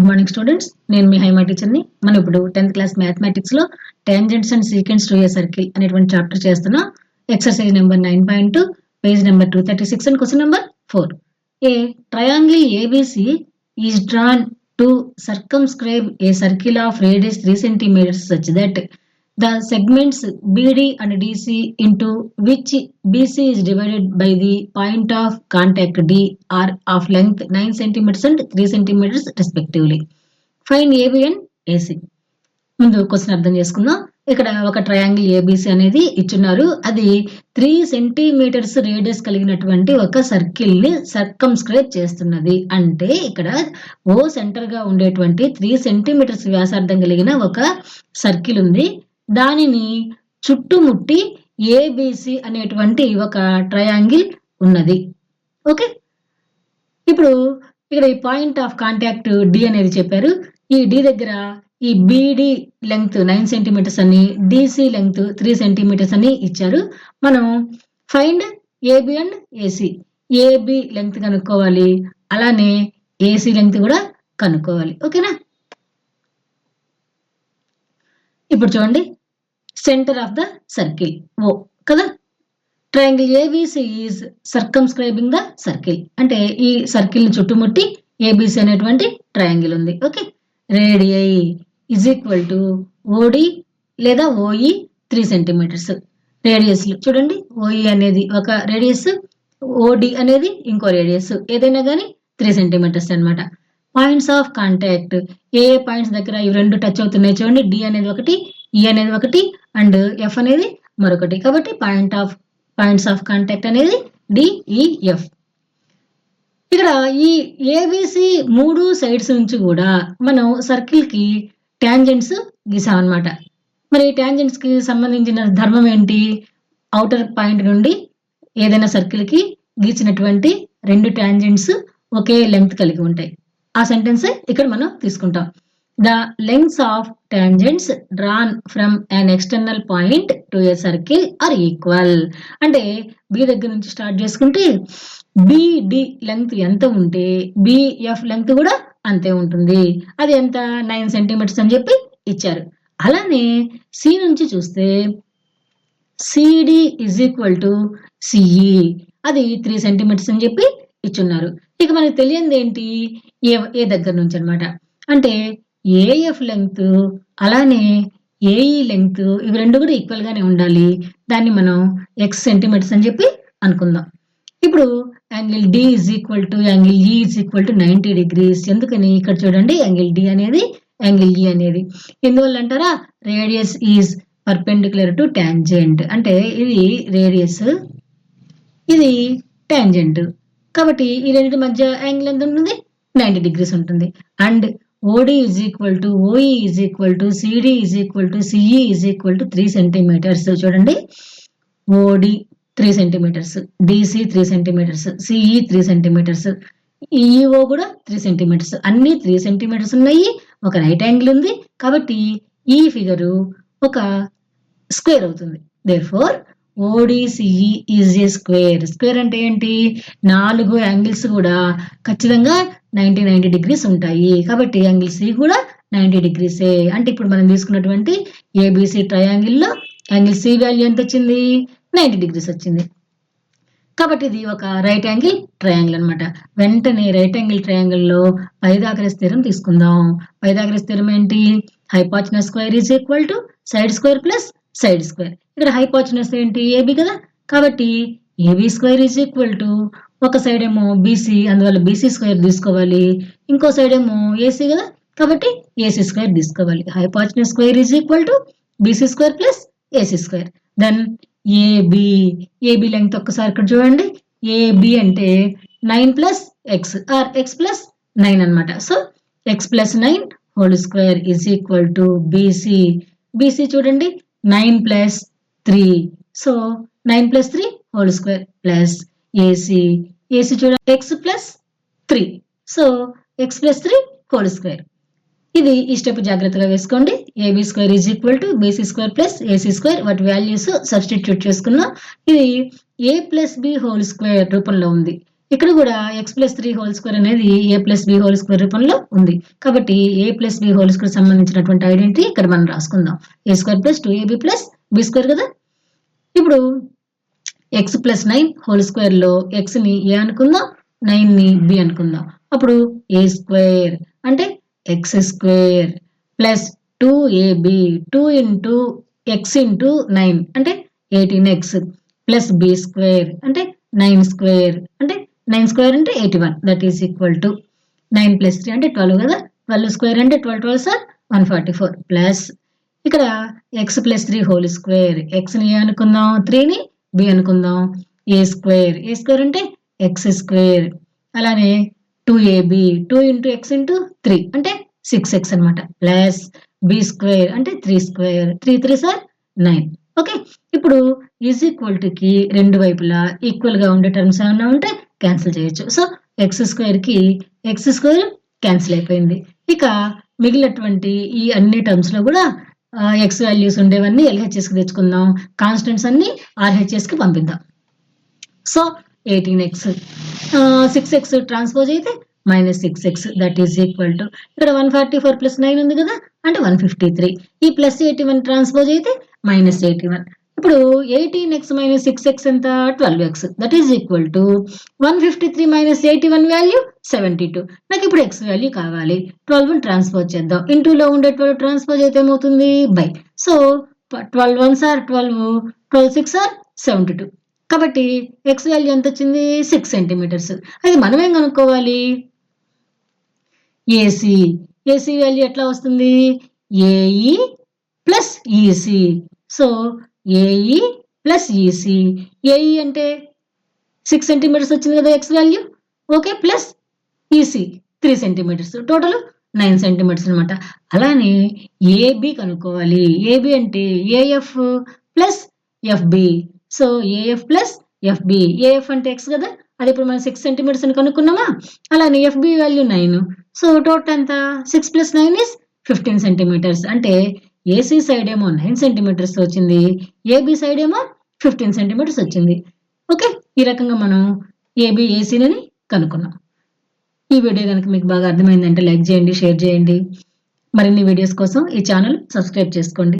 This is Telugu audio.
గుడ్ మార్నింగ్ స్టూడెంట్స్, నేను మీ హైమా టీచర్ని. మనం ఇప్పుడు 10th క్లాస్ మ్యాథమెటిక్స్ లో tangents and secants to a circle అనేటువంటి చాప్టర్ చేస్తున్నాం. Exercise number 9.2, page number 236 and question number 4. A triangle ABC is drawn to circumscribe a circle of radius 3 cm such that the segments BD and DC into which BC is divided by the point of contact D are of length 9 cm and 3 cm respectively. Find AB and AC. ముందు క్వశ్చన్ అర్థం చేసుకుందాం. ఇక్కడ ఒక ట్రయాంగిల్ ఏబిసి అనేది ఇచ్చున్నారు. అది 3 సెంటీమీటర్స్ రేడియస్ కలిగినటువంటి ఒక సర్కిల్ ని సర్కంస్క్రైబ్ చేస్తున్నది. అంటే ఇక్కడ ఓ సెంటర్ గా ఉండేటువంటి 3 సెంటీమీటర్స్ వ్యాసార్థం కలిగిన ఒక సర్కిల్ ఉంది. దానిని చుట్టుముట్టి ఏబిసి అనేటువంటి ఒక ట్రయాంగిల్ ఉన్నది. ఓకే, ఇప్పుడు ఇక్కడ ఈ పాయింట్ ఆఫ్ కాంటాక్ట్ డి అనేది చెప్పారు. ఈ డి దగ్గర ఈ బిడి లెంగ్త్ 9 సెంటీమీటర్స్ అని, డిసి లెంగ్త్ 3 సెంటీమీటర్స్ అని ఇచ్చారు. మనం find AB and AC. AB length కనుక్కోవాలి, అలానే ఏసి లెంగ్త్ కూడా కనుక్కోవాలి. ఓకేనా? ఇప్పుడు చూడండి, centre of the circle O కదా. Triangle ABC is circumscribing the circle. అంటే ఈ సర్కిల్ ని చుట్టుముట్టి ఏబిసి అనేటువంటి ట్రయాంగిల్ ఉంది. Okay, radii is equal to OD లేదా ఓఈ 3 సెంటీమీటర్స్. రేడియస్లు చూడండి, ఓఈ అనేది ఒక రేడియస్, ఓడి అనేది ఇంకో రేడియస్, ఏదైనా కానీ 3 సెంటీమీటర్స్ అనమాట. Points of contact, A points దగ్గర ఇవి రెండు టచ్ అవుతున్నాయి చూడండి. డి అనేది ఒకటి, ఈ అనేది ఒకటి, అండ్ ఎఫ్ అనేది మరొకటి. కాబట్టి పాయింట్స్ ఆఫ్ కాంటాక్ట్ అనేది డిఈఎఫ్. ఇక్కడ ఈ ఏబిసి 3 సైడ్స్ నుంచి కూడా మనం సర్కిల్ కి టాంజెంట్స్ గీసామన్నమాట. మరి టాంజెంట్స్ కి సంబంధించిన ధర్మం ఏంటి? ఔటర్ పాయింట్ నుండి ఏదైనా సర్కిల్ కి గీచినటువంటి 2 టాంజెంట్స్ ఒకే లెంగ్త్ కలిగి ఉంటాయి. ఆ సెంటెన్స్ ఇక్కడ మనం తీసుకుంటాం. The lengths of tangents drawn from an external point to a circle are equal. అంటే బి దగ్గర నుంచి స్టార్ట్ చేసుకుంటే బిడి లెంగ్త్ ఎంత ఉంటే బిఎఫ్ లెంగ్త్ కూడా అంతే ఉంటుంది. అది ఎంత? 9 సెంటీమీటర్స్ అని చెప్పి ఇచ్చారు. అలానే సి నుంచి చూస్తే CD is equal to CE, అది 3 సెంటీమీటర్స్ అని చెప్పి ఇచ్చున్నారు. ఇక మనకి తెలియంది ఏంటి? ఏ దగ్గర నుంచి అనమాట. అంటే ఏఎఫ్ లెంగ్త్ అలానే ఏఈ లెంగ్త్ ఇవి రెండు కూడా ఈక్వల్ గానే ఉండాలి. దాన్ని మనం ఎక్స్ సెంటీమీటర్స్ అని చెప్పి అనుకుందాం. ఇప్పుడు angle D is equal to angle E is equal to 90 degrees. ఎందుకని? ఇక్కడ చూడండి, యాంగిల్ డి అనేది యాంగిల్ ఈ అనేది ఎందువల్ల అంటారా? Radius is perpendicular to tangent. అంటే ఇది రేడియస్, ఇది టాంజెంట్. కాబట్టి ఈ రెండింటి మధ్య యాంగిల్ ఎంత ఉంటుంది? 90 degrees ఉంటుంది. And OD is equal to OE is equal to CD is equal to CE is equal to 3 centimeters. చూడండి, OD 3 centimeters, DC 3 centimeters, CE 3 centimeters, EO కూడా 3 centimeters. అన్ని 3 centimeters ఉన్నాయి. ఒక రైట్ యాంగిల్ ఉంది. కాబట్టి ఈ ఫిగరు ఒక స్క్వేర్ అవుతుంది. Therefore ODCE is a square. Square అంటే ఏంటి? 4 యాంగిల్స్ కూడా ఖచ్చితంగా 90 degrees ఉంటాయి. కాబట్టి యాంగిల్ సి కూడా 90 degrees. అంటే ఇప్పుడు మనం తీసుకున్నటువంటి ABC triangle low angle C value ఎంత వచ్చింది? 90 degrees వచ్చింది. కాబట్టి ఇది ఒక రైట్ యాంగిల్ ట్రయాంగిల్ అనమాట. వెంటనే రైట్ యాంగిల్ ట్రయాంగిల్ లో పైథాగరస్ థీరం తీసుకుందాం. పైథాగరస్ థీరం ఏంటి? Hypotenuse square is equal to side square plus side square. ఇక్కడ హైపోటెనస్ ఏంటి? ఏబి కదా. కాబట్టి AB square is equal to ఒక సైడ్ ఏమో బీసీ, అందువల్ల బీసీ స్క్వేర్ తీసుకోవాలి. ఇంకో సైడ్ ఏమో ఏసీ కదా, కాబట్టి ఏసీ స్క్వేర్ తీసుకోవాలి. Hypotenuse square is equal to BC square plus AC square. Then AB length ఒక్కసారి ఇక్కడ చూడండి. ఏబి అంటే 9 plus x or x plus 9 అనమాట. So x plus 9 whole square is equal to BC. BC చూడండి, 9 plus 3, so 9 plus 3 whole square plus AC. AC చూడండి, x plus 3, so x plus 3 whole square. ఇది ఈ స్టెప్ జాగ్రత్తగా వేసుకోండి. AB square is equal to BC square plus AC square. వాటి వాల్యూస్ సబ్స్టిట్యూట్ చేసుకున్నాం. ఇది A plus B whole square రూపంలో ఉంది. ఇక్కడ కూడా x+3 అనేది a+b² రూపంలో ఉంది. కాబట్టి a+b² సంబంధించినటువంటి ఐడెంటిటీ ఇక్కడ మనం రాసుకుందాం. a² + 2ab+b² కదా. ఇప్పుడు x+9 లో x ని a అనుకుందాం, 9 ని b అనుకుందాం. అప్పుడు a² అంటే x² plus 2ab 2 into x into 9 అంటే 18x ప్లస్ b² అంటే 9² అంటే 9² అంటే 81. దట్ ఈస్ ఈక్వల్ టు 9 + 3 అంటే 12 కదా. 12² అంటే 12 సార్ 144 ప్లస్ ఇక్కడ x+3 x ని a అనుకుందాం, 3 ని b అనుకుందాం. a² అంటే x² అలానే 2ab 2 into x into 3 అంటే 6x అన్నమాట. ప్లస్ b² అంటే 3² 3 3 సార్ 9. ఓకే, ఇప్పుడు ఈజ్ ఈక్వల్ టు కి రెండు వైపులా ఈక్వల్ గా ఉండే టర్మ్స్ ఏమైనా ఉంటే క్యాన్సిల్ చేయొచ్చు. సో x² కి x² క్యాన్సిల్ అయిపోయింది. ఇక మిగిలినటువంటి ఈ అన్ని టర్మ్స్ లో కూడా x వాల్యూస్ ఉండేవన్నీ LHS కి తెచ్చుకుందాం, కాన్స్టెంట్స్ అన్ని RHS కి పంపిద్దాం. సో 18x 6x ట్రాన్స్పోజ్ అయితే -6x that is equal to ఇక్కడ 144 + 9 ఉంది కదా అంటే 153. ఈ +81 ట్రాన్స్పోజ్ అయితే -81. ఇప్పుడు 18x - 6x ఎంత 12x that is equal to 153 - 81 value 72. నాకు ఇప్పుడు x వాల్యూ కావాలి. 12 ట్రాన్స్పోజ్ చేద్దాం. ఇంటూ లో ఉండే 12 ట్రాన్స్పోజ్ అయితే ఏమవుతుంది by. So 12 1s are 12 12 6 are 72. కాబట్టి x వాల్యూ ఎంత వచ్చింది 6 సెంటీమీటర్స్. అది మనం ఏం కనుక్కోవాలి, AC వాల్యూ ఎట్లా వస్తుంది AE plus EC. So AE plus EC, AE అంటే 6 సెంటీమీటర్స్ వచ్చింది కదా x value, okay, plus EC 3 centimetres, total 9 centimetres అనమాట. అలానే AB కనుక్కోవాలి. AB అంటే AF plus FB. So AF plus FB, AF అంటే x కదా, అది ఇప్పుడు మనం 6 సెంటీమీటర్స్ అని కనుక్కున్నామా. అలానే FB వాల్యూ 9. సో టోటల్ ఎంత 6 + 9 is 15 సెంటీమీటర్స్. అంటే AC సైడ్ ఏమో 9 సెంటీమీటర్స్ వచ్చింది, AB సైడ్ ఏమో 15 సెంటీమీటర్స్ వచ్చింది. ఓకే, ఈ రకంగా మనం AB ACని కనుక్కున్నాం. ఈ వీడియో కనుక మీకు బాగా అర్థమైందంటే లైక్ చేయండి, షేర్ చేయండి. మరిన్ని వీడియోస్ కోసం ఈ ఛానల్ సబ్స్క్రైబ్ చేసుకోండి.